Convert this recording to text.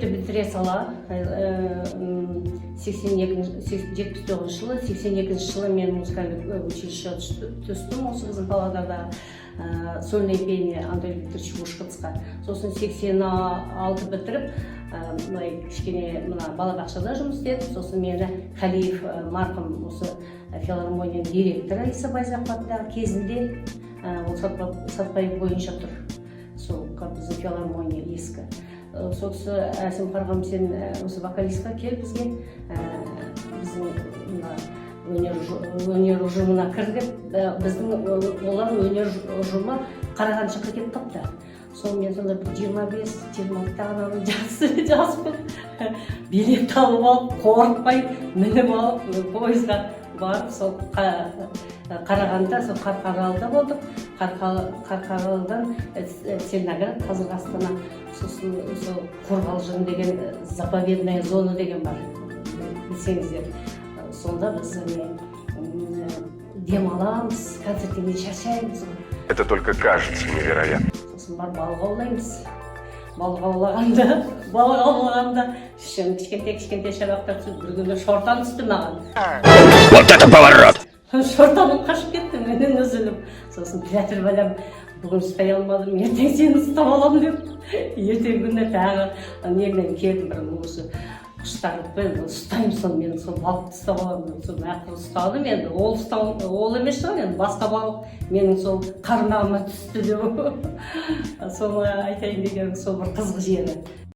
бітіре сала 79 жылы 82 жылы мен музыкальный училище түстім осы біздің Павлодарда сольное пение Анатолий Викторович Бушкацқа. Сосын 86 бітіріп былай кішкене мына балабақшада жұмыс істедім. Сосын мені Қалиев марқұм осы филармонияның директоры Иса Байзақовадағы кезінде ол Сатпаев бойынша тұр. Сол біздің филармония ескі. Сол кісі Әсем Қарғам, сен осы вокалистқа кел бізге, біздің өнер ұжымына кір деп, біздің олар өнер ұжымы Қараған жаққа кетіп қапты. Сол мен сонда 25-26 адамы жазып билет алып алып, қорықпай мініп алып, пойызға барып, сол Қарағанда, сол Қарқаралыда болдық. Қарқаралыдан Целиноград, қазір Астана, сосын сол Қорғалжын деген заповедная зона деген бар, білсеңіздер. Сонда біз демаламыз, концерттен шаршаймыз. Это только кажется невероятно. Сосын бар балық аулаймыз. Балық аулағанда кішкентай шабақтар түсіп, бір күні шортан түсті маған. Вот это поворот! Шортаным қашып кетті, менен үзіліп. Сосын Петр балам, бүгін ұстай алмадым, ертең сені ұстап аламын деп. Ертең күні тағы немен келдім, бір осы құштарлықпен ұстаймын, соны мен сол балықты ұстап аламын. Сол мақыр ұстадым, енді ол емес шығар, енді басқа балық менің сол қармағыма түсті деп. Соны айтайын деген сол бір қызық жері.